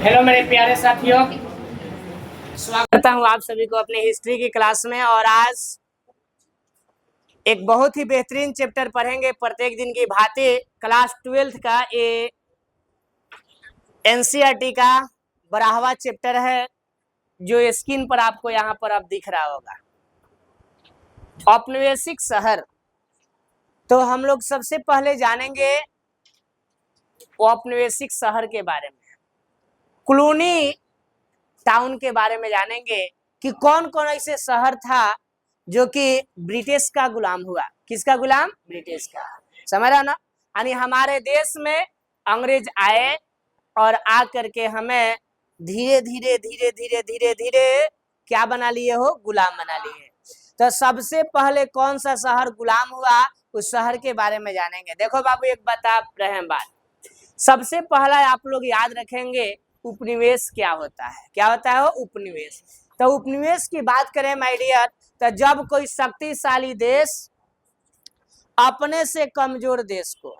Hello मेरे प्यारे साथियों, स्वागत करता हूं आप सभी को अपने हिस्ट्री की क्लास में। और आज एक बहुत ही बेहतरीन चैप्टर पढ़ेंगे प्रत्येक दिन की भांति। क्लास 12th का ये एनसीईआरटी का 12वां चैप्टर है, जो स्क्रीन पर आपको यहाँ पर अब दिख रहा होगा। औपनिवेशिक शहर। तो हम लोग सबसे पहले जानेंगे औपनिवेशिक शहर के बारे में, कॉलोनी टाउन के बारे में जानेंगे कि कौन कौन ऐसे शहर था जो कि ब्रिटिश का गुलाम हुआ। किसका गुलाम? ब्रिटिश का। समझ रहा ना? यानी हमारे देश में अंग्रेज आए और आ करके हमें धीरे धीरे धीरे धीरे धीरे धीरे क्या बना लिए हो? गुलाम बना लिए। तो सबसे पहले कौन सा शहर गुलाम हुआ, उस शहर के बारे में जानेंगे। देखो बाबू, एक बता रहे हैं बात। सबसे पहला आप लोग याद रखेंगे, उपनिवेश क्या होता है। क्या होता है वो? उपनिवेश। तो उपनिवेश की बात करें माय डियर, तो जब कोई शक्तिशाली देश अपने से कमजोर देश को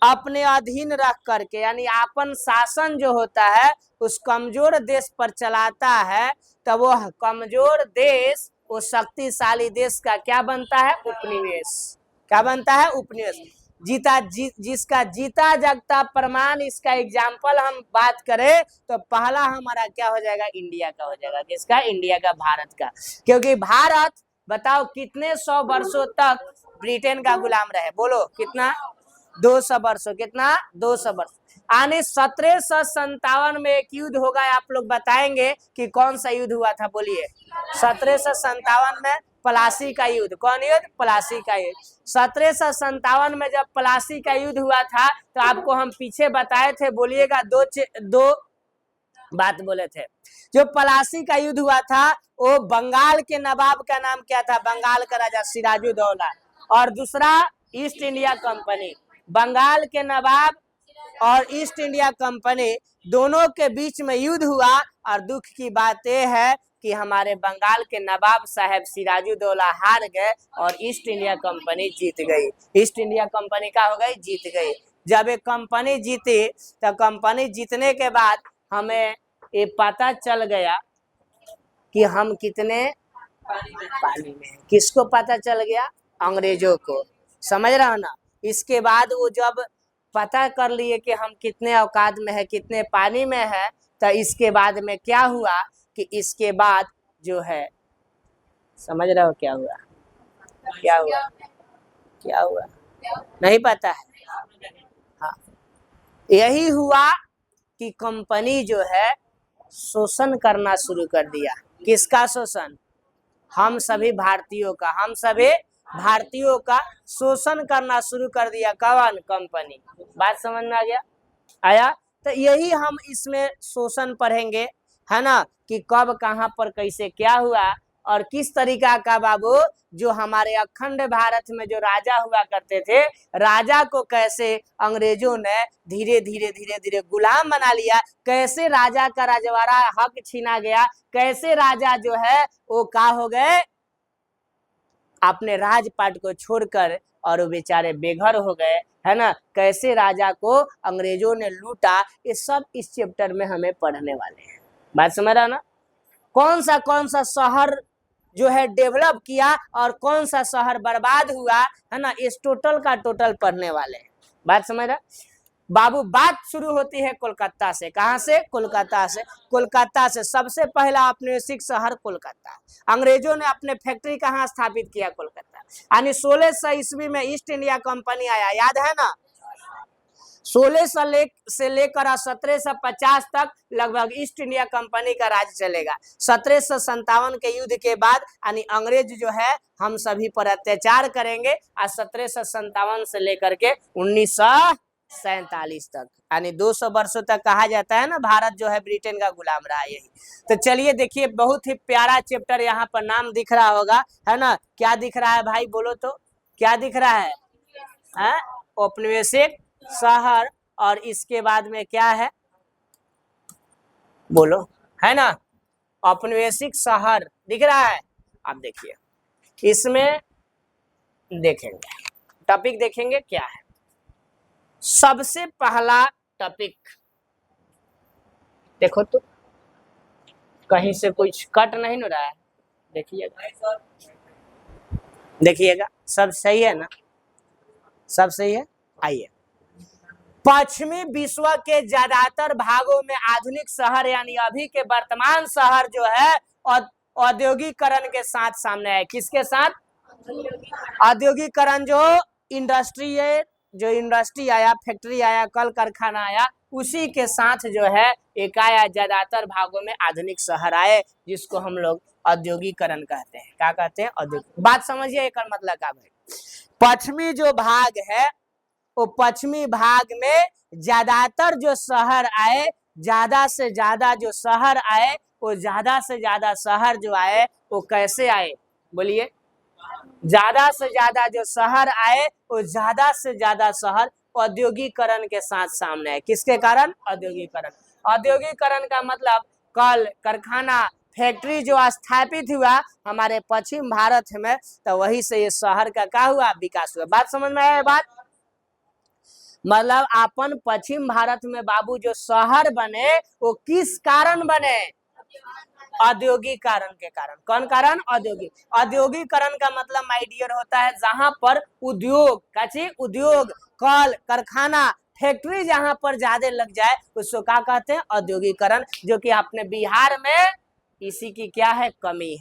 अपने अधीन रख करके, यानी आपन शासन जो होता है उस कमजोर देश पर चलाता है, तो वो कमजोर देश वो शक्तिशाली देश का क्या बनता है? उपनिवेश। क्या बनता है? उपनिवेश। जिसका जीता जागता प्रमाण, इसका एग्जाम्पल हम बात करें तो पहला हमारा क्या हो जाएगा? इंडिया का हो जाएगा। किसका? इंडिया का, भारत का। क्योंकि भारत बताओ कितने 100 वर्षों तक ब्रिटेन का गुलाम रहे? बोलो कितना? 200 वर्षों। कितना? 200 वर्ष। यानी 1757 में एक युद्ध होगा। आप लोग बताएंगे कि कौन सा युद्ध हुआ था? बोलिए। 1757 में प्लासी का युद्ध। कौन युद्ध? प्लासी का युद्ध। 1757 में जब प्लासी का युद्ध हुआ था तो आपको हम पीछे बताए थे, बोलिएगा। दो बात बोले थे। जो प्लासी का युद्ध हुआ था वो बंगाल के नवाब का नाम क्या था? बंगाल का राजा सिराजुद्दौला। और दूसरा ईस्ट इंडिया कंपनी। बंगाल के नवाब और ईस्ट इंडिया कंपनी दोनों के बीच में युद्ध हुआ। और दुख की बात यह है कि हमारे बंगाल के नवाब साहब सिराजुद्दौला हार गए और ईस्ट इंडिया कंपनी जीत गई। ईस्ट इंडिया कंपनी का हो गई? जीत गई। जब एक कंपनी जीती तो कंपनी जीतने के बाद हमें ये पता चल गया कि हम कितने पानी में हैं। किसको पता चल गया? अंग्रेजों को। समझ रहा हो ना? इसके बाद वो जब पता कर लिए कि हम कितने औकात में है, कितने पानी में है, तो इसके बाद में क्या हुआ कि इसके बाद जो है, समझ रहे हो क्या हुआ? क्या हुआ? क्या हुआ? नहीं पता है? हाँ, यही हुआ कि कंपनी जो है शोषण करना शुरू कर दिया। किसका शोषण? हम सभी भारतीयों का। हम सभी भारतीयों का शोषण करना शुरू कर दिया। कौन? कंपनी। बात समझ में आ गया? आया? तो यही हम इसमें शोषण पढ़ेंगे, है ना, कि कब कहां पर कैसे क्या हुआ और किस तरीका का बाबू जो हमारे अखंड भारत में जो राजा हुआ करते थे, राजा को कैसे अंग्रेजों ने धीरे धीरे धीरे धीरे गुलाम बना लिया, कैसे राजा का राजवाड़ा हक छीना गया, कैसे राजा जो है वो क्या हो गए, अपने राजपाट को छोड़कर और वो बेचारे बेघर हो गए, है ना। कैसे राजा को अंग्रेजों ने लूटा, ये सब इस चैप्टर में हमें पढ़ने वाले हैं। बात समझ रहा ना? कौन सा शहर जो है डेवलप किया और कौन सा शहर बर्बाद हुआ, है ना, इस टोटल का टोटल पढ़ने वाले हैं। बात समझ रहा बाबू? बात शुरू होती है कोलकाता से। कहां से? कोलकाता से। कोलकाता से सबसे पहला औपनिवेशिक शहर कोलकाता। अंग्रेजों ने अपने फैक्ट्री कहां स्थापित किया? कोलकाता। यानी 1600 ईस्वी में ईस्ट इंडिया कंपनी आया, याद है ना? 1600 से लेकर 1750 तक लगभग ईस्ट इंडिया कंपनी का राज चलेगा। 1757 के युद्ध के बाद यानी अंग्रेज जो है हम सभी पर अत्याचार करेंगे। और 1757 से लेकर के 1947 तक, यानी 200 वर्षों तक कहा जाता है ना, भारत जो है ब्रिटेन का गुलाम रहा। यही तो चलिए देखिए, बहुत ही प्यारा चैप्टर यहाँ पर नाम दिख रहा होगा, है ना। क्या दिख रहा है भाई? बोलो तो क्या दिख रहा है? औपनिवेशिक शहर। और इसके बाद में क्या है? बोलो, है ना। औपनिवेशिक शहर दिख रहा है। आप देखिए, इसमें देखेंगे टॉपिक, देखेंगे क्या है। सबसे पहला टॉपिक देखो तो कहीं से कुछ कट नहीं हो रहा है, देखिएगा देखिएगा, सब सही है ना, सब सही है। आइए, पश्चिमी विश्व के ज्यादातर भागों में आधुनिक शहर यानी अभी के वर्तमान शहर जो है औद्योगिकरण के साथ सामने है। किसके साथ? औद्योगिकरण, जो इंडस्ट्री है, जो इंडस्ट्री आया, फैक्ट्री आया, कल कारखाना आया, उसी के साथ जो है एक आया, ज्यादातर भागों में आधुनिक शहर आए, जिसको हम लोग औद्योगिकरण कहते हैं। क्या कहते हैं? औद्योगिक। बात समझिए, एक मतलब क्या भाई, पश्चिमी जो भाग है, वो पश्चिमी भाग में ज्यादातर जो शहर आए, ज्यादा से ज्यादा जो शहर आए, वो ज्यादा से ज्यादा शहर जो आए वो कैसे आए? बोलिए। ज्यादा से ज्यादा जो शहर आए, वो ज्यादा से ज्यादा शहर औद्योगिकरण के साथ सामने है। किसके कारण? औद्योगिकरण। औद्योगिकरण का मतलब कल कारखाना, फैक्ट्री जो स्थापित हुआ हमारे पश्चिम भारत में, तो वही से ये शहर का क्या हुआ? विकास हुआ। बात समझ में आया? बात मतलब अपन पश्चिम भारत में बाबू जो शहर बने, वो किस कारण बने? औद्योगिकरण के कारण। कौन कारण? औद्योगिक। औद्योगिकरण का मतलब माय डियर होता है जहां पर उद्योग, काची उद्योग, कल कारखाना, फैक्ट्री जहां पर ज्यादा लग जाए, उसको क्या कहते हैं? औद्योगिकरण। जो कि अपने बिहार में इसी की क्या है? कमी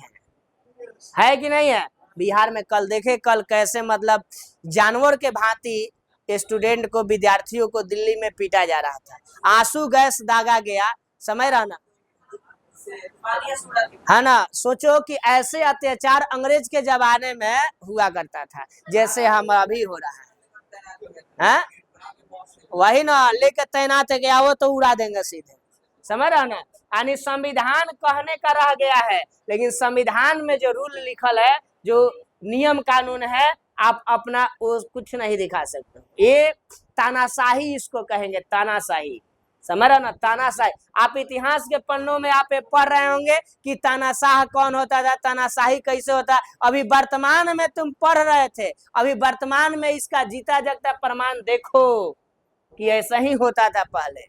है कि नहीं है? बिहार में कल देखे, कल कैसे मतलब जानवर के भांति स्टूडेंट को, विद्यार्थियों को दिल्ली में पीटा जा रहा था, आंसू गैस दागा गया, समझ रहा ना, है ना। सोचो कि ऐसे अत्याचार अंग्रेज के जमाने में हुआ करता था, जैसे हम अभी हो रहा है? वही ना, लेके तैनात है गया वो तो उड़ा देंगे सीधे, समझ रहा ना। यानी संविधान कहने का रह गया है, लेकिन संविधान में जो रूल लिखल है, जो नियम कानून है, आप अपना वो कुछ नहीं दिखा सकते। ये तानाशाही इसको कहेंगे, तानाशाही, समझ रहा ना, तानाशाही। आप इतिहास के पन्नों में आप पढ़ रहे होंगे कि तानाशाह कौन होता था, तानाशाही कैसे होता। अभी वर्तमान में तुम पढ़ रहे थे, अभी वर्तमान में इसका जीता जागता प्रमाण देखो कि ऐसा ही होता था पहले।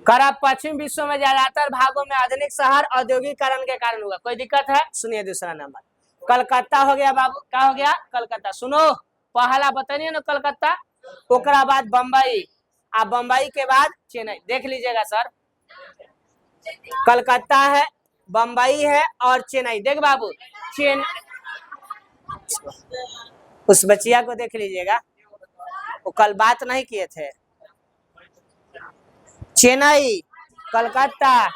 करा पश्चिम विश्व में ज्यादातर भागों में आधुनिक शहर औद्योगिकरण के कारण हुआ। कोई दिक्कत है? सुनिए दूसरा नंबर, कलकत्ता हो गया बाबू। क्या हो गया? कलकत्ता। सुनो, पहला बताइए ना कलकत्ता, ओकरा बाद बम्बई, आ बम्बई के बाद चेन्नई। देख लीजिएगा सर, कलकत्ता है, बम्बई है और चेन्नई। देख बाबू, उस बचिया को देख लीजिएगा, वो कल बात नहीं किए थे। चेन्नई, कलकत्ता,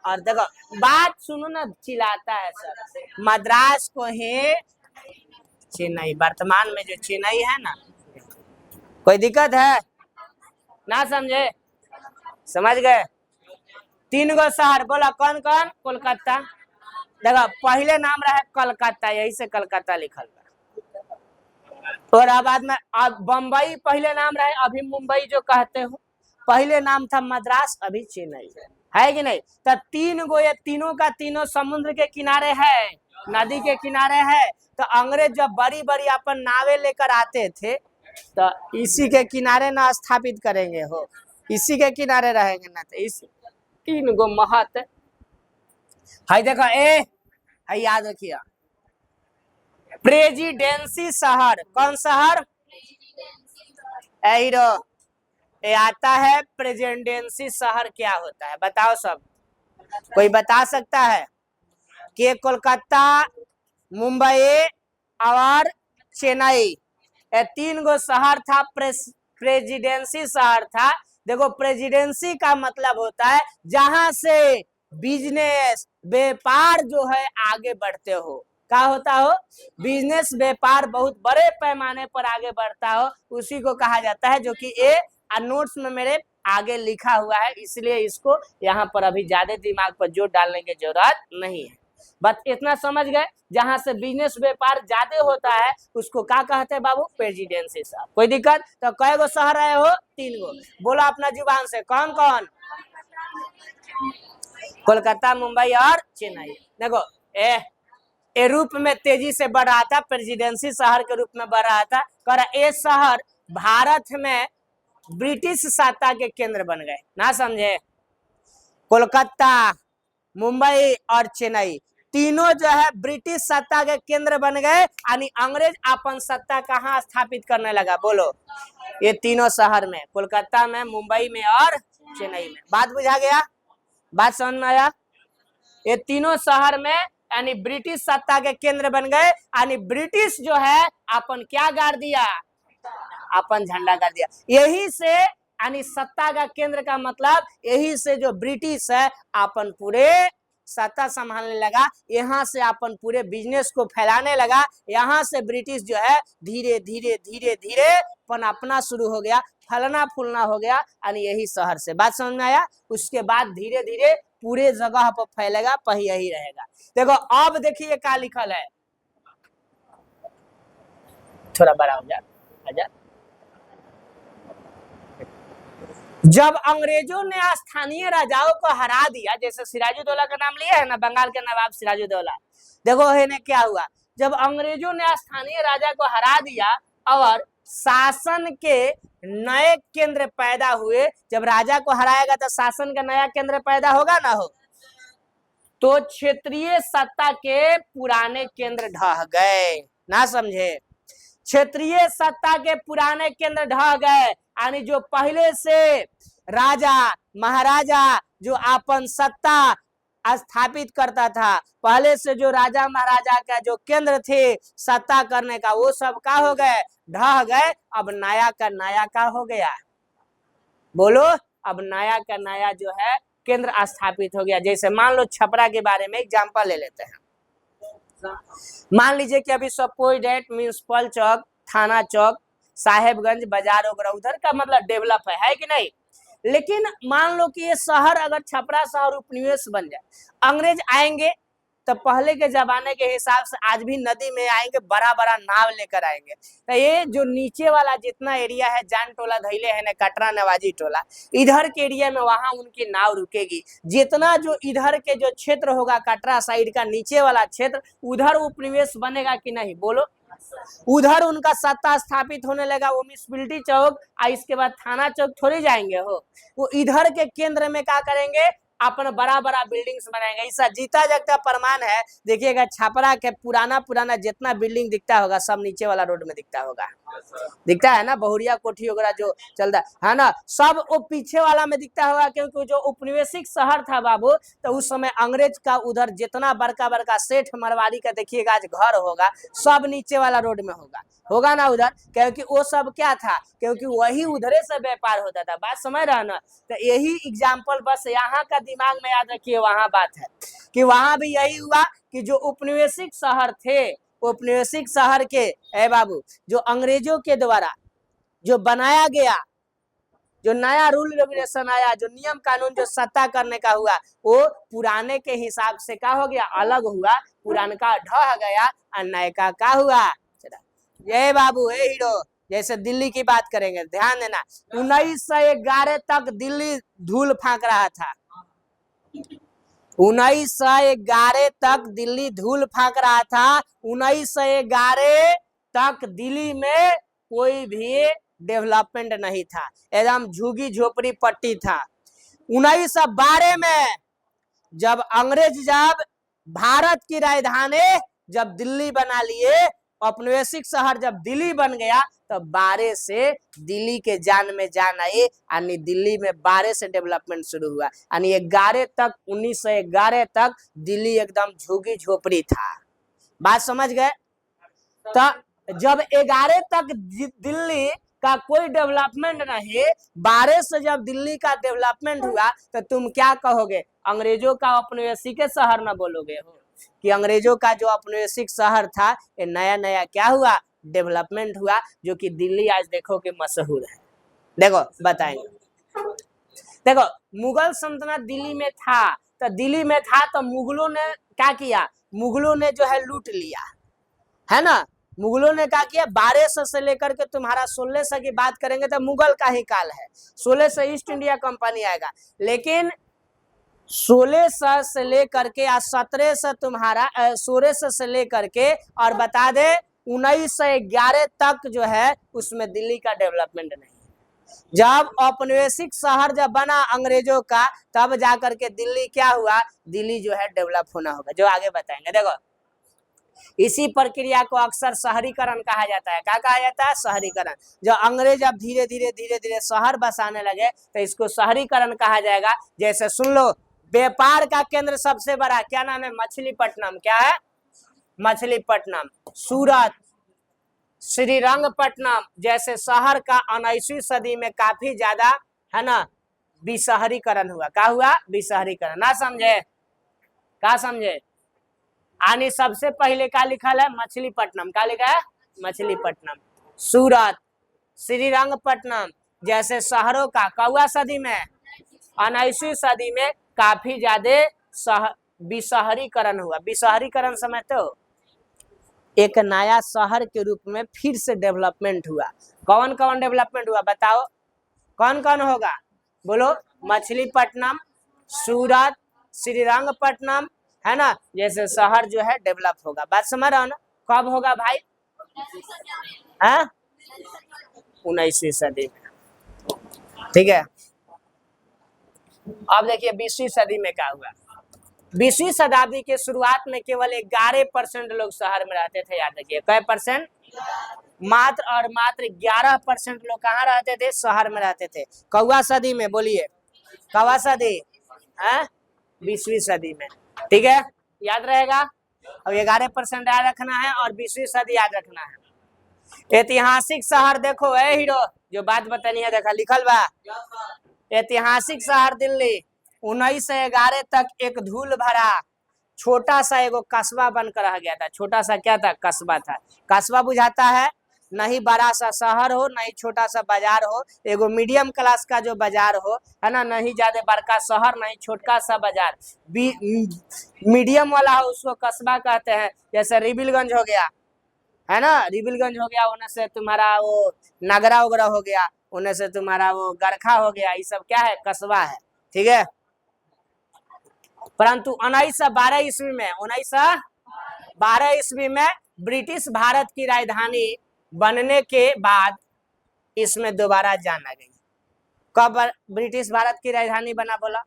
और देखो बात सुनो ना, चिल्लाता है सर, मद्रास को ही चेन्नई, वर्तमान में जो चेन्नई है ना। कोई दिक्कत है? ना समझे? समझ गए? तीन गो शहर बोला, कौन कौन? कोलकाता। देखो पहले नाम रहा कलकत्ता, यही से कलकत्ता लिखल बा। और बाद में बम्बई पहले नाम रहे, अभी मुंबई जो कहते हो। पहले नाम था मद्रास, अभी चेन्नई है कि नहीं? तो तीन गो, ये तीनों का तीनों समुद्र के किनारे है, नदी के किनारे है। तो अंग्रेज जब बड़ी बड़ी अपन नावे लेकर आते थे, तो इसी के किनारे ना स्थापित करेंगे हो, इसी के किनारे रहेंगे ना। तो इस तीन गो महत है। देखो ए है, याद रखिए, प्रेसिडेंसी शहर। कौन शहर? ये आता है प्रेसिडेंसी शहर। क्या होता है बताओ सब, कोई बता सकता है? कि कोलकाता, मुंबई और चेन्नई, ये तीन गो शहर था, प्रेसिडेंसी शहर था। देखो प्रेसिडेंसी का मतलब होता है जहां से बिजनेस, व्यापार जो है आगे बढ़ते हो। क्या होता हो? बिजनेस, व्यापार बहुत बड़े पैमाने पर आगे बढ़ता हो, उसी को कहा जाता है। जो कि ये नोट्स में मेरे आगे लिखा हुआ है, इसलिए इसको यहाँ पर अभी ज्यादा दिमाग पर जोर डालने की जरूरत नहीं है। बस इतना समझ गए, जहां से बिजनेस व्यापार ज्यादा होता है उसको क्या कहते हैं बाबू? प्रेसिडेंसी शहर। कोई दिक्कत? तो कई गो शहर आए हो? तीन गो। बोला अपना जुबान से, कौन कौन? कोलकाता, मुंबई और चेन्नई। देखो ए रूप में तेजी से बढ़ रहा था, प्रेसिडेंसी शहर के रूप में बढ़ रहा था। कर ए शहर भारत में ब्रिटिश सत्ता के केंद्र बन गए, ना समझे। कोलकाता, मुंबई और चेन्नई तीनों जो है ब्रिटिश सत्ता के केंद्र बन गए, यानी अंग्रेज अपन सत्ता कहाँ स्थापित करने लगा, बोलो। ये तीनों शहर में, कोलकाता में, मुंबई में और चेन्नई में। बात बुझा गया, बात समझ में आया। ये तीनों शहर में यानी ब्रिटिश सत्ता के केंद्र बन गए, यानी ब्रिटिश जो है अपन क्या गाड़ दिया, अपन झंडा गाड़ दिया। यही से यानी सत्ता का केंद्र का मतलब, यही से जो ब्रिटिश है अपन पूरे सत्ता संभालने लगा, यहाँ से अपन पूरे बिजनेस को फैलाने लगा, यहाँ से ब्रिटिश जो है धीरे धीरे धीरे धीरे पनपना शुरू हो गया, फलना फूलना हो गया, यानी यही शहर से। बात समझ में आया। उसके बाद धीरे धीरे पूरे जगह पर फैलेगा, पर यही रहेगा। देखो अब देखिए क्या लिखल है, थोड़ा बड़ा हो जाए। जब अंग्रेजों ने स्थानीय राजाओं को हरा दिया, जैसे सिराजुद्दौला का नाम लिया है ना, बंगाल के नवाब सिराजुद्दौला, देखो है ने क्या हुआ, जब अंग्रेजों ने स्थानीय राजा को हरा दिया और शासन के नए केंद्र पैदा हुए। जब राजा को हराएगा तो शासन का नया केंद्र पैदा होगा ना, हो तो क्षेत्रीय सत्ता के पुराने केंद्र ढह गए, ना समझे। क्षेत्रीय सत्ता के पुराने केंद्र ढह गए, यानी जो पहले से राजा महाराजा जो अपन सत्ता स्थापित करता था, पहले से जो राजा महाराजा का जो केंद्र थे सत्ता करने का, वो सब का हो गए, ढह गए। अब नया का नया का हो गया, बोलो। अब नया का नया जो है केंद्र स्थापित हो गया। जैसे मान लो छपरा के बारे में एग्जांपल ले लेते हैं। मान लीजिए कि अभी सपोज डेट म्यूनिसिपल चौक, थाना चौक, साहेबगंज बाजार वगैरह उधर का मतलब डेवलप है कि नहीं। लेकिन मान लो कि ये शहर अगर छपरा शहर उपनिवेश बन जाए, अंग्रेज आएंगे तो पहले के जमाने के हिसाब से आज भी नदी में आएंगे, बड़ा बड़ा नाव लेकर आएंगे। तो ये जो नीचे वाला जितना एरिया है, जान टोला, धैले है, कटरा, नवाजी टोला, इधर के एरिया में वहां उनकी नाव रुकेगी। जितना जो इधर के जो क्षेत्र होगा कटरा साइड का नीचे वाला क्षेत्र, उधर उपनिवेश बनेगा कि नहीं, बोलो। उधर उनका सत्ता स्थापित होने लगा। वो म्यूनिसिपैलिटी चौक और इसके बाद थाना चौक थोड़ी जाएंगे, हो वो इधर के केंद्र में क्या करेंगे, अपन बड़ा बड़ा बिल्डिंग्स बनाएंगे। इसका जीता जागता प्रमाण है, देखिएगा छपरा के पुराना पुराना जितना बिल्डिंग दिखता होगा सब नीचे वाला रोड में दिखता होगा, दिखता है ना, बहुरिया कोठी वगैरह जो चलता है ना, सब वो पीछे वाला में दिखता होगा। क्योंकि जो उपनिवेशिक शहर था बाबू, तो उस समय अंग्रेज का उधर जितना बड़का बड़का सेठ मरवाड़ी का देखिएगा आज घर होगा, सब नीचे वाला रोड में होगा ना उधर। क्योंकि वो सब क्या था, क्योंकि वही उधरे से व्यापार होता था। बात समझ रहा ना। तो यही एग्जाम्पल बस यहाँ का दिमाग में याद रखिए, वहां बात है कि वहां भी यही हुआ कि जो उपनिवेशिक शहर थे, उपनिवेशिक शहर के ए बाबू जो अंग्रेजों के द्वारा जो बनाया गया, जो नया रूल रेगुलेशन आया, जो नियम कानून जो सत्ता करने का हुआ, वो पुराने के हिसाब से क्या हो गया, अलग हुआ। पुराने का ढह गया और नए का क्या हुआ। ये बाबू ए हीरो, जैसे दिल्ली की बात करेंगे, ध्यान देना, 1911 तक दिल्ली धूल फांक रहा था। 1911 तक दिल्ली धूल फांक रहा था। 1911 तक दिल्ली में कोई भी डेवलपमेंट नहीं था, एकदम झुग्गी झोपड़ी पट्टी था। 1912 में जब अंग्रेज जब भारत की राजधानी जब दिल्ली बना लिए, औपनिवेशिक शहर जब दिल्ली बन गया, तो 12 से दिल्ली के जान में जान आई, यानी दिल्ली में 12 से डेवलपमेंट शुरू हुआ। यानी 11 तक 1911 तक दिल्ली एकदम झुग्गी झोपड़ी था। बात समझ गए। तो जब 11 तक दिल्ली का कोई डेवलपमेंट नहीं, 12 से जब दिल्ली का डेवलपमेंट हुआ, तो तुम क्या कहोगे, अंग्रेजों का औपनिवेशिक शहर ना बोलोगे हो कि अंग्रेजों का जो औपनिवेशिक शहर था ये नया नया क्या हुआ, डेवलपमेंट हुआ, जो कि दिल्ली आज देखो कि मशहूर है। देखो बताएंगे, देखो मुगल सल्तनत दिल्ली में था, तो मुगलों ने क्या किया, मुगलों ने जो है लूट लिया, है ना। मुगलों ने क्या किया, 1200 से लेकर के तुम्हारा 1600 की बात करेंगे तो मुगल का ही काल है। 1600 ईस्ट इंडिया कंपनी आएगा, लेकिन 1600 से लेकर के या 1700 तुम्हारा 1600 से लेकर के और बता दे 1911 तक जो है उसमें दिल्ली का डेवलपमेंट नहीं। जब औपनिवेशिक शहर जब बना अंग्रेजों का, तब जाकर के दिल्ली क्या हुआ, दिल्ली जो है डेवलप होना होगा, जो आगे बताएंगे। देखो इसी प्रक्रिया को अक्सर शहरीकरण कहा जाता है। क्या कहा जाता है? शहरीकरण। जो अंग्रेज अब धीरे धीरे शहर बसाने लगे तो इसको शहरीकरण कहा जाएगा। जैसे सुन लो, व्यापार का केंद्र सबसे बड़ा क्या नाम है? मछलीपट्टनम। क्या है? मछलीपट्टनम। सूरत, श्रीरंगपट्टनम जैसे शहर का 19वीं सदी में काफी ज्यादा है ना विशहरीकरण हुआ। क्या हुआ? विशहरीकरण। ना समझे? क्या समझे? यानी सबसे पहले क्या लिखल है? मछलीपट्टनम। क्या लिखा है? मछलीपट्टनम। सूरत, श्रीरंगपट्टनम जैसे शहरों का कौवा सदी में, 19वीं सदी में काफी ज्यादा विशहरीकरण हुआ। विशहरीकरण समझते हो? एक नया शहर के रूप में फिर से डेवलपमेंट हुआ। कौन कौन डेवलपमेंट हुआ बताओ? कौन कौन होगा? बोलो। मछलीपट्टनम, सूरत, श्रीरंगपट्टनम, है ना, जैसे शहर जो है डेवलप होगा। बात समझ रहा हो ना? कब होगा भाई? है 19वीं सदी में। ठीक है। अब देखिए 20वीं सदी में क्या हुआ। 20वीं शताब्दी के शुरुआत में केवल 11% लोग शहर में रहते थे। याद रखिए, कै परसेंट? मात्र और मात्र 11% लोग कहाँ रहते थे? शहर में रहते थे। कौवा सदी में? बोलिए, कौवा सदी है 20वीं सदी में। ठीक है, याद रहेगा। अब 11% याद रखना है और 20वीं सदी याद रखना है। ऐतिहासिक शहर देखो, ए हीरो जो बात बतानी है, देखा लिखल बा। ऐतिहासिक शहर दिल्ली 1911 तक एक धूल भरा छोटा सा एगो कस्बा बनकर रह गया था। छोटा सा क्या था? कस्बा था। कस्बा बुझाता है? नहीं बड़ा सा शहर हो, नहीं छोटा सा बाजार हो, एगो मीडियम क्लास का जो बाजार हो, है ना, नहीं ज्यादा बड़का शहर, नहीं छोटका सा बाजार, मीडियम वाला हो, उसको कस्बा कहते हैं। जैसे रिबिलगंज हो गया, है ना, रिबिलगंज हो गया, उन्हें से तुम्हारा वो नगरा वगैरह हो गया, उन्हें से तुम्हारा वो गरखा हो गया, ये सब क्या है? कस्बा है। ठीक है। परंतु 1912 ईस्वी में, 1912 ईस्वी में ब्रिटिश भारत की राजधानी बनने के बाद इसमें दोबारा जाना गई। कब ब्रिटिश भारत की राजधानी बना? बोला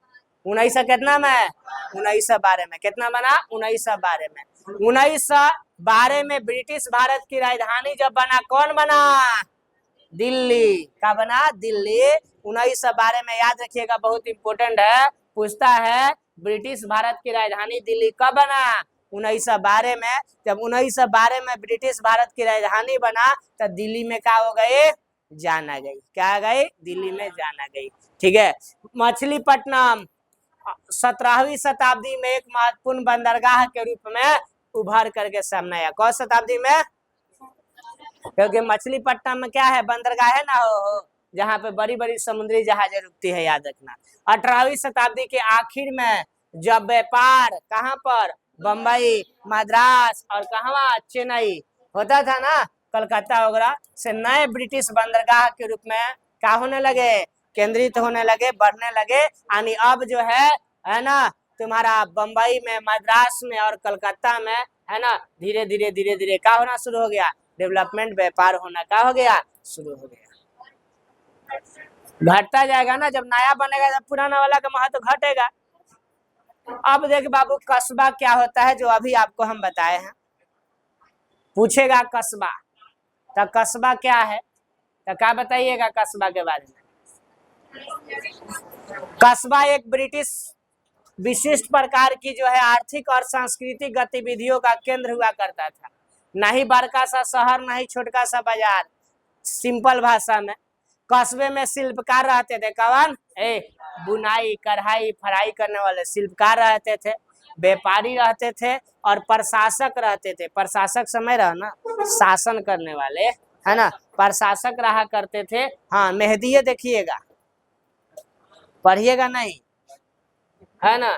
1900 कितना में? 1912 में। कितना बना? 1912 में। 1912 में ब्रिटिश भारत की राजधानी जब बना, कौन बना? दिल्ली। का बना? दिल्ली। 1912 में। याद रखिएगा, बहुत इंपोर्टेंट है, पूछता है ब्रिटिश भारत की राजधानी दिल्ली कब बना? 1912 में। जब 1912 में ब्रिटिश भारत की राजधानी बना तो दिल्ली में क्या हो गए? जाना गई। क्या गई? दिल्ली में जाना गई। ठीक है। मछलीपट्टनम 17वीं शताब्दी में एक महत्वपूर्ण बंदरगाह के रूप में उभर करके सामने आया। कौन शताब्दी में? क्योंकि मछलीपट्टनम में क्या है? बंदरगाह है ना, हो जहाँ पे बड़ी बड़ी समुद्री जहाजें रुकती है। याद रखना। 18वीं शताब्दी के आखिर में जब व्यापार कहाँ पर? बम्बई, मद्रास और कहाँ? चेन्नई होता था ना, कलकत्ता वगैरह से नए ब्रिटिश बंदरगाह के रूप में क्या होने लगे? केंद्रित होने लगे, बढ़ने लगे। यानी अब जो है ना, तुम्हारा बम्बई में, मद्रास में और कलकत्ता में, है ना, धीरे धीरे क्या होना शुरू हो गया? डेवलपमेंट, व्यापार होना क्या हो गया? शुरू हो गया। घटता जाएगा ना, जब नया बनेगा जब पुराना वाला का महत्व घटेगा। अब देख बाबू, कस्बा क्या होता है, जो अभी आपको हम बताए हैं। पूछेगा कस्बा, तो कस्बा क्या है, तो क्या बताइएगा कस्बा के बारे में? कस्बा एक ब्रिटिश विशिष्ट प्रकार की जो है आर्थिक और सांस्कृतिक गतिविधियों का केंद्र हुआ करता था। नहीं बड़का सा शहर, नहीं छोटका सा बाजार। सिंपल भाषा में, कस्बे में शिल्पकार रहते थे। कौन? बुनाई, कढ़ाई, फराई करने वाले शिल्पकार रहते थे, व्यापारी रहते थे और प्रशासक रहते थे। प्रशासक समझ रहा ना, शासन करने वाले, है ना, प्रशासक रहा करते थे। हाँ, मेहदीये देखिएगा, पढ़िएगा नहीं, है ना।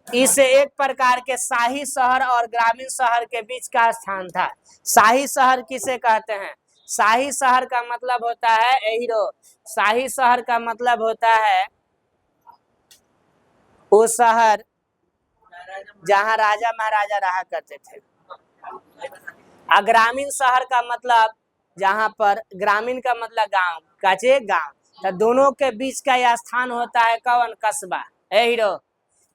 इस एक प्रकार के शाही शहर और ग्रामीण शहर के बीच का स्थान था। शाही शहर किसे कहते हैं? शाही शहर का मतलब होता है हीरो, शाही शहर का मतलब होता है वो शहर जहां राजा महाराजा रहा करते थे। और ग्रामीण शहर का मतलब जहाँ पर ग्रामीण का मतलब गांव, काचे गांव, तो दोनों के बीच का यह स्थान होता है कौन? कस्बा। है हीरो,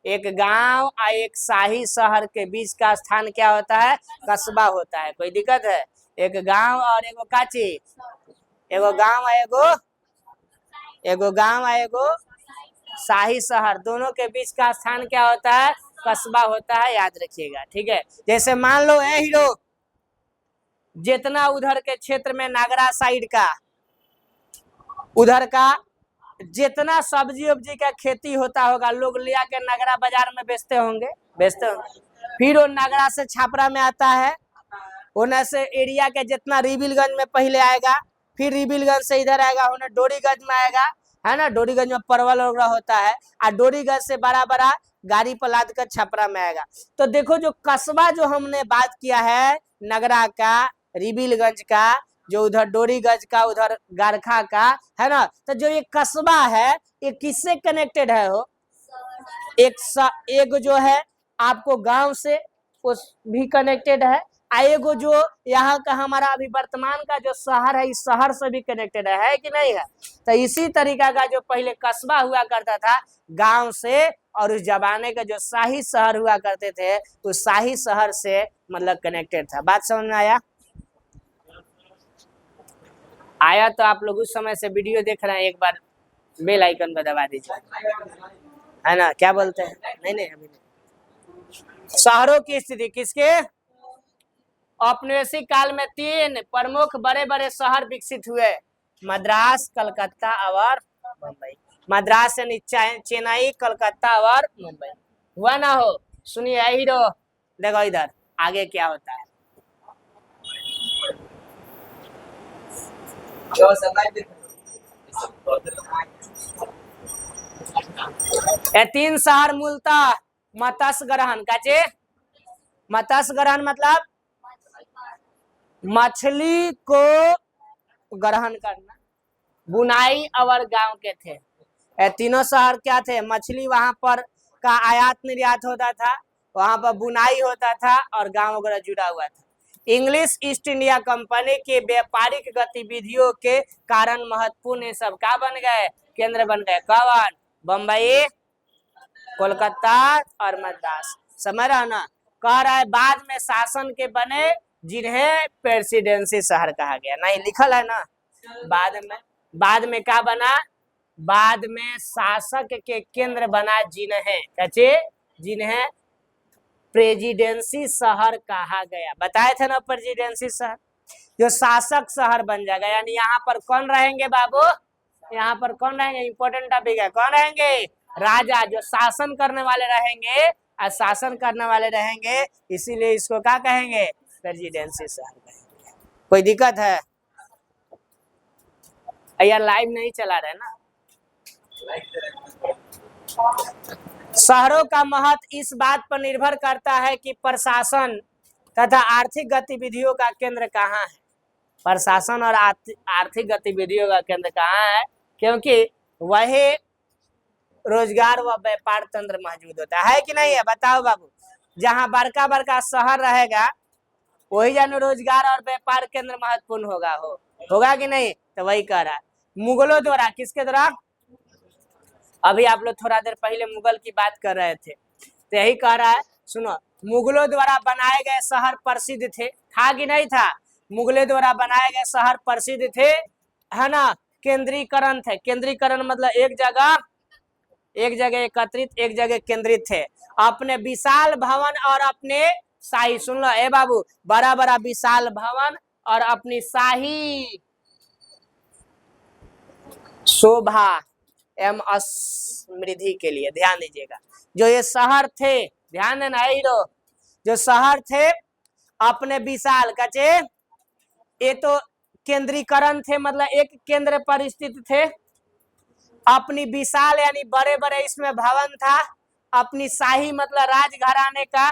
एक गांव और एक शाही शहर के बीच का स्थान क्या होता है? कस्बा होता है। कोई दिक्कत है? एक गांव और एगो काची, एगो गांव और एगो गांव और एगो शाही शहर, दोनों के बीच का स्थान क्या होता है? कस्बा होता है, याद रखिएगा। ठीक है, जैसे मान लो है हीरो, जितना उधर के क्षेत्र में नागरा साइड का उधर का जितना सब्जी उब्जी का खेती होता होगा, लोग ले आके नगरा बाजार में बेचते होंगे। फिर वो नगरा से छापरा में आता है, होने से एरिया के जितना रिबिलगंज में पहले आएगा, फिर रिबिलगंज से इधर आएगा, होने डोरीगंज में आएगा, है ना, डोरीगंज में परवल वगैरह होता है, और डोरीगंज से बड़ा बड़ा गाड़ी पर लाद कर छपरा में आएगा। तो देखो जो कस्बा जो हमने बात किया है, नगरा का, रिबिलगंज का, जो उधर डोरीगंज का, उधर गारखा का, है ना, तो जो ये कस्बा है ये किससे कनेक्टेड है? हो एक जो है आपको गांव से उस भी कनेक्टेड है, एगो जो यहाँ का हमारा अभी वर्तमान का जो शहर है, इस शहर से भी कनेक्टेड है कि नहीं है? तो इसी तरीका का जो पहले कस्बा हुआ करता था गांव से, और उस जमाने का जो शाही शहर हुआ करते थे, उस शाही शहर से मतलब कनेक्टेड था। बात समझ में आया? आया तो आप लोग उस समय से वीडियो देख रहे हैं, एक बार बेल आइकन पर दबा दीजिए, है ना? क्या बोलते हैं? नहीं नहीं, अभी नहीं। शहरों की स्थिति किसके? औपनिवेशिक काल में 3 प्रमुख बड़े बड़े शहर विकसित हुए, मद्रास, कलकत्ता और मुंबई। मद्रास यानी चेन्नई, कलकत्ता और मुंबई। हुआ ना हो? सुनिए हीरो, देखो इधर आगे क्या होता है। ये 3 शहर मूलतः मत्स्य ग्रहण, काचे मत्स्य ग्रहण मतलब मछली को ग्रहण करना, बुनाई और गांव के थे। ये तीनों शहर क्या थे? मछली वहां पर का आयात निर्यात होता था, वहां पर बुनाई होता था और गांव वगैरह जुड़ा हुआ था। इंग्लिश ईस्ट इंडिया कंपनी के व्यापारिक गतिविधियों के कारण महत्वपूर्ण ये सब क्या बन गए? केंद्र बन गए। कौन? बम्बई, कोलकाता और मद्रास। समझ रहा ना? कह रहा है बाद में शासन के बने जिन्हें प्रेसिडेंसी शहर कहा गया। नहीं लिखल है ना? बाद में क्या बना? बाद में शासक के केंद्र बना जिन्हें प्रेसिडेंसी शहर कहा गया। बताए थे ना, प्रेसिडेंसी शहर जो शासक शहर बन जाएगा। यानी यहाँ पर कौन रहेंगे बाबू? यहाँ पर कौन रहेंगे? इंपॉर्टेंट टॉपिक है। कौन रहेंगे? राजा, जो शासन करने वाले रहेंगे, और शासन करने वाले रहेंगे, इसीलिए इसको क्या कहेंगे? प्रेसिडेंसी शहर कहेंगे। कोई दिक्कत है? यार लाइव नहीं चला रहे ना। शहरों का महत्व इस बात पर निर्भर करता है कि प्रशासन तथा आर्थिक गतिविधियों का केंद्र कहाँ है। प्रशासन और आर्थिक गतिविधियों का केंद्र कहाँ है? क्योंकि वही रोजगार व व्यापार तंत्र मौजूद होता है कि नहीं है? बताओ बाबू, जहाँ बड़का बड़का शहर रहेगा वही जानो रोजगार और व्यापार केंद्र महत्वपूर्ण होगा कि नहीं? तो वही कह रहा है। मुगलों द्वारा, किसके द्वारा? अभी आप लोग थोड़ा देर पहले मुगल की बात कर रहे थे, तो यही कह रहा है। सुनो, मुगलों द्वारा बनाए गए शहर प्रसिद्ध थे, था कि नहीं था? मुगलों द्वारा बनाए गए शहर प्रसिद्ध थे, है ना? केंद्रीकरण थे। केंद्रीकरण मतलब एक जगह एकत्रित, एक जगह केंद्रित थे। अपने विशाल भवन और अपने शाही, सुन लो ए बाबू, बड़ा बड़ा विशाल भवन और अपनी शाही शोभा एवं समृद्धि के लिए, ध्यान दीजिएगा, जो ये शहर थे, ध्यान देना हीरो, जो शहर थे अपने विशाल कचे, ये तो केंद्रीकरण थे, मतलब एक केंद्र पर स्थित थे। अपनी विशाल यानी बड़े बड़े इसमें भवन था। अपनी शाही मतलब राजघराने का,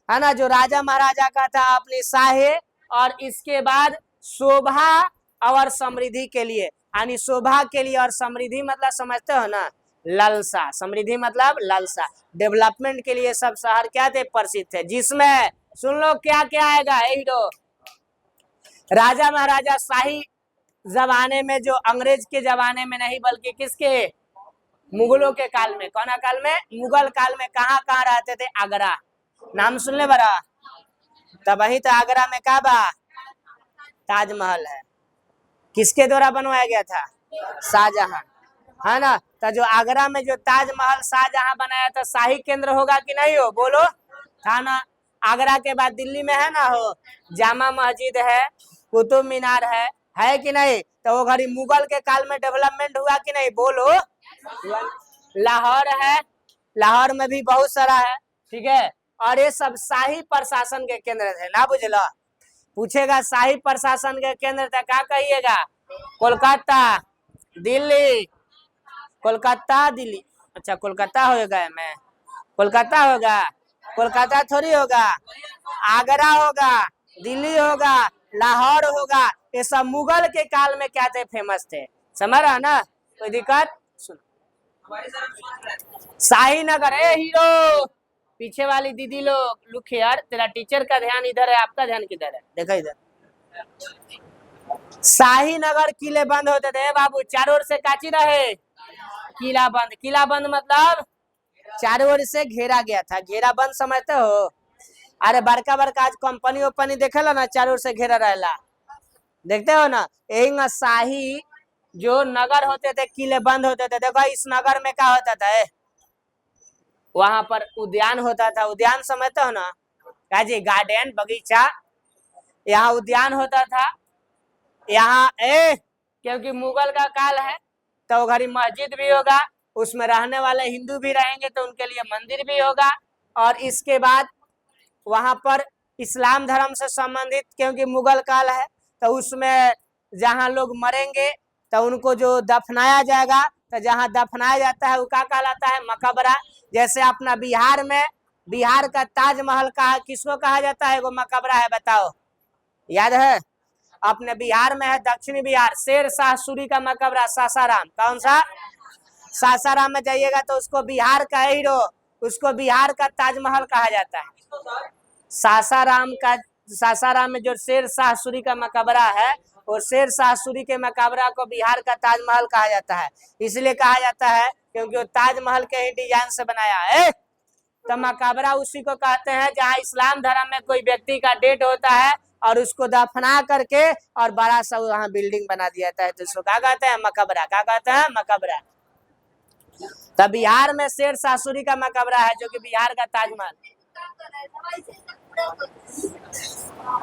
है ना, जो राजा महाराजा का था, अपनी शाही। और इसके बाद शोभा और समृद्धि के लिए, यानी शोभा के लिए और समृद्धि मतलब समझते हो ना, लालसा। समृद्धि मतलब लालसा, डेवलपमेंट के लिए सब शहर क्या थे? प्रसिद्ध थे। जिसमें सुन लो क्या क्या आएगा हीरो, राजा महाराजा शाही जमाने में, जो अंग्रेज के जमाने में नहीं बल्कि किसके, मुगलों के काल में। कौन काल में? मुगल काल में। कहाँ कहाँ रहते थे? आगरा। नाम सुन ले बड़ा। तब वही तो आगरा में क्या बा? ताजमहल है। किसके द्वारा बनवाया गया था? शाहजहां, है ना। तो जो आगरा में जो ताजमहल शाहजहां बनाया था, शाही केंद्र होगा कि नहीं हो? बोलो। था ना। आगरा के बाद दिल्ली में है ना हो, जामा मस्जिद है, कुतुब मीनार है कि नहीं? तो वो घड़ी मुगल के काल में डेवलपमेंट हुआ कि नहीं? बोलो। लाहौर है, लाहौर में भी बहुत सारा है, ठीक है। और ये सब शाही प्रशासन के केंद्र थे ना, बुझलो। पूछेगा शाही प्रशासन के केंद्र था, क्या कहिएगा? कोलकाता, दिल्ली, कोलकाता, दिल्ली। अच्छा कोलकाता होगा, मैं कोलकाता होगा, कोलकाता थोड़ी होगा, आगरा होगा, दिल्ली होगा, लाहौर होगा। ये सब मुगल के काल में क्या थे? फेमस थे। समझ रहा ना? कोई दिक्कत? सुन, शाही नगर। ए हीरो, पीछे वाली दीदी लोग, लुक यार, तेरा टीचर का ध्यान इधर है, आपका ध्यान किधर है? देखो इधर। शाही नगर किले बंद होते थे बाबू, चारों ओर से काची रहे, किला बंद। किला बंद मतलब चारों ओर से घेरा गया था। घेरा बंद समझते हो? अरे बड़का बड़का आज कंपनी वंपनी देखेला ना, चारों ओर से घेरा रहेला, देखते हो ना। यही शाही जो नगर होते थे, किले बंद होते थे। देखो इस नगर में क्या होता था? वहां पर उद्यान होता था। उद्यान समझते हो ना? क्या जी? गार्डन, बगीचा। यहाँ उद्यान होता था। यहाँ क्योंकि मुगल का काल है तो घड़ी मस्जिद भी होगा, उसमें रहने वाले हिंदू भी रहेंगे तो उनके लिए मंदिर भी होगा। और इसके बाद वहां पर इस्लाम धर्म से संबंधित, क्योंकि मुगल काल है तो उसमें जहां लोग मरेंगे तो उनको जो दफनाया जाएगा, तो जहां दफनाया जाता है वो क्या कहलाता है? मकबरा। जैसे अपना बिहार में, बिहार का ताजमहल का किसको कहा जाता है? वो मकबरा है, बताओ, याद है? अपने बिहार में है, दक्षिणी बिहार, शेर शाह सूरी का मकबरा सासाराम। कौन सा? सासाराम में जाइएगा तो उसको बिहार का हीरो, उसको बिहार का ताजमहल कहा जाता है। सासाराम का, सासाराम में जो शेर शाह सूरी का मकबरा है, और शेर शाह सूरी के मकबरा को बिहार का ताजमहल कहा जाता है। इसलिए कहा जाता है क्योंकि वो ताजमहल के ही डिजाइन से बनाया है। तो मकबरा उसी को कहते हैं जहाँ इस्लाम धर्म में कोई व्यक्ति का डेथ होता है और उसको दफना करके और बड़ा सा वहाँ बिल्डिंग बना दिया जाता है, तो उसको क्या कहते हैं? मकबरा। क्या कहते हैं? मकबरा। तो बिहार में शेर शाह सूरी का मकबरा है, जो कि बिहार का ताजमहल।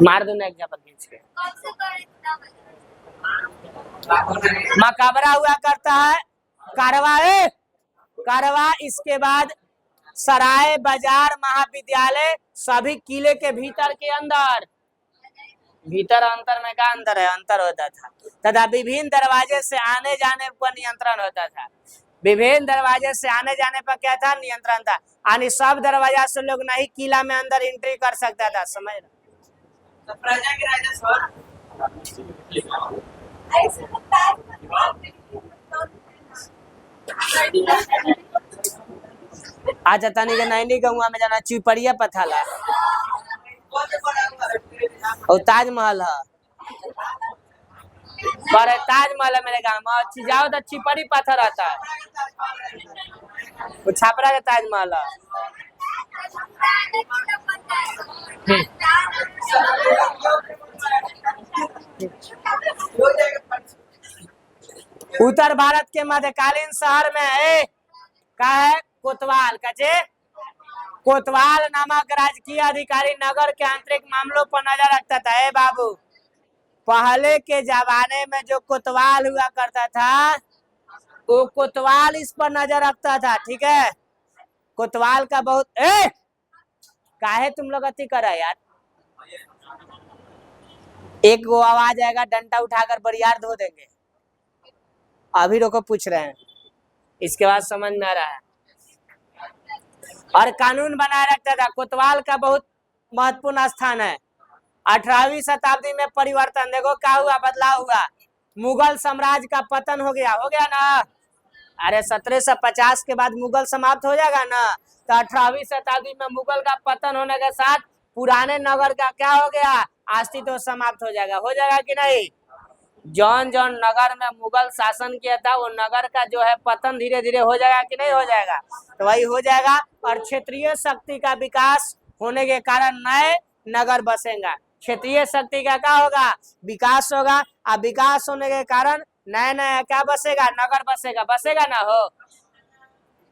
मार दो ना एग्जाम्पल खींच के। मकबरा हुआ करता है कारवा, कारवा। इसके बाद सराय, बाजार, महाविद्यालय, सभी किले के भीतर के अंदर। भीतर अंतर में क्या अंतर है? अंतर होता था। तथा विभिन्न दरवाजे से आने जाने पर नियंत्रण होता था। विभिन्न दरवाजे से आने जाने पर क्या था? नियंत्रण था। यानी सब दरवाजा से लोग नहीं किला में अंदर एंट्री कर सकता था। समझ तो प्रजा के राजा अच्छा तनी के नैनी गंगा में जाना, चिपड़िया पथाला और ताजमहल है। पर ताजमहल है मेरे गांव में, अच्छी जाओ तो चिपड़ी पत्थर रहता है, वो छापरा का ताजमहल है। उत्तर भारत के मध्यकालीन शहर में है का है? कोतवाल। कचे कोतवाल नामक राजकीय अधिकारी नगर के आंतरिक मामलों पर नजर रखता था। ए बाबू, पहले के जमाने में जो कोतवाल हुआ करता था, वो कोतवाल इस पर नजर रखता था, ठीक है। कोतवाल का बहुत काहे तुम लोग अति कर रहे यार? एक वो आवाज आएगा, डंडा उठाकर बरियार धो देंगे। अभी रोको, पूछ रहे हैं, इसके बाद समझ में आ रहा है। और कानून बनाए रखता था। कोतवाल का बहुत महत्वपूर्ण स्थान है। 18वीं शताब्दी में परिवर्तन देखो क्या हुआ, बदलाव हुआ। मुगल साम्राज्य का पतन हो गया ना। अरे 1750 के बाद मुगल समाप्त हो जाएगा ना, तो 18वीं शताब्दी में मुगल का पतन होने के साथ पुराने नगर का क्या हो गया? अस्तित्व समाप्त हो जाएगा कि नहीं। जौन जौन नगर में मुगल शासन किया था वो नगर का जो है पतन धीरे धीरे हो जाएगा कि नहीं हो जाएगा, तो वही हो जाएगा। और क्षेत्रीय शक्ति का विकास होने के कारण नए नगर बसेंगे। क्षेत्रीय शक्ति का क्या होगा, विकास होगा। अब विकास होने के कारण नया नया क्या बसेगा, नगर बसेगा, बसेगा ना हो।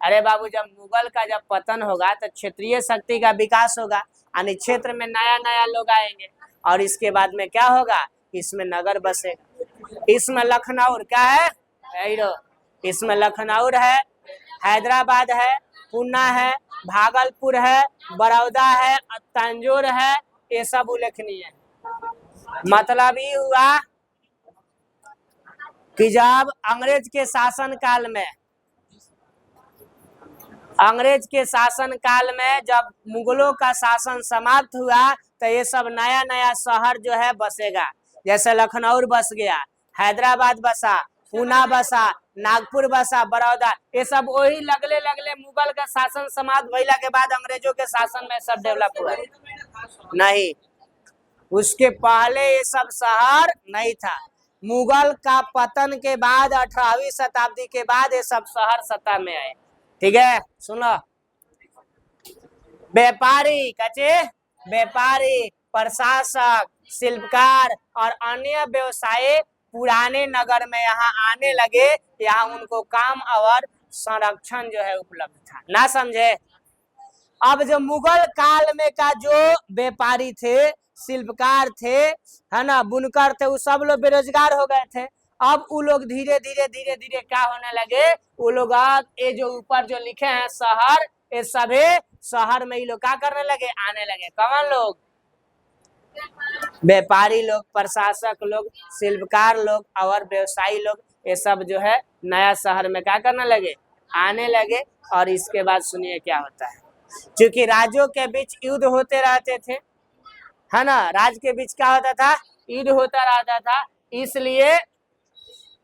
अरे बाबू, जब मुगल का जब पतन होगा तो क्षेत्रीय शक्ति का विकास होगा, यानी क्षेत्र में नया नया लोग आएंगे और इसके बाद में क्या होगा, इसमें नगर बसेगा। इसमें लखनऊ क्या है, इसमें लखनऊ है, हैदराबाद है, पूना है, भागलपुर है, बड़ौदा है, तंजौर है, ये सब उल्लेखनीय है। मतलब ये हुआ कि जब अंग्रेज के शासन काल में जब मुगलों का शासन समाप्त हुआ तो ये सब नया नया शहर जो है बसेगा। जैसे लखनऊ बस गया, हैदराबाद बसा, पूना बसा, नागपुर बसा, बड़ौदा, ये सब वही लगले लगले मुगल का शासन समाप्त भइला के बाद अंग्रेजों के शासन में सब डेवलप हुआ। नहीं, उसके पहले ये सब शहर नहीं था। मुगल का पतन के बाद 18वीं शताब्दी के बाद ये सब शहर सत्ता में आए। ठीक है, सुनो। व्यापारी व्यापारी, प्रशासक, शिल्पकार और अन्य व्यवसायी पुराने नगर में यहाँ आने लगे। यहाँ उनको काम और संरक्षण जो है उपलब्ध था। ना समझे। अब जो मुगल काल में का जो व्यापारी थे, शिल्पकार थे, है ना, बुनकर थे, वो सब लोग बेरोजगार हो गए थे। अब वो लोग धीरे धीरे क्या होने लगे, वो लोग ये जो ऊपर जो लिखे हैं शहर, ये सभी शहर में ही लोग क्या करने लगे, आने लगे। कौन लोग, व्यापारी लोग, प्रशासक लोग, शिल्पकार लोग और व्यवसायी लोग, ये सब जो है नया शहर में क्या करने लगे, आने लगे। और इसके बाद सुनिए क्या होता है। क्योंकि राज्यों के बीच युद्ध होते रहते थे, है ना, राज्य के बीच क्या होता था, युद्ध होता रहता था, इसलिए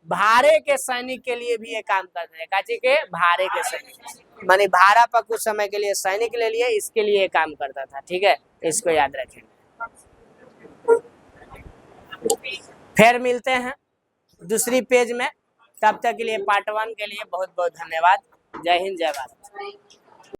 भाड़े के सैनिक के लिए भी ये काम करते हैं। काची के भाड़े के सैनिक, मानी भाड़ा पर कुछ समय के लिए सैनिक ले लिए, इसके लिए ये काम करता था। ठीक है, इसको याद रखें। फिर मिलते हैं दूसरी पेज में, तब तक के लिए पार्ट 1 के लिए बहुत बहुत धन्यवाद। जय हिंद, जय भारत।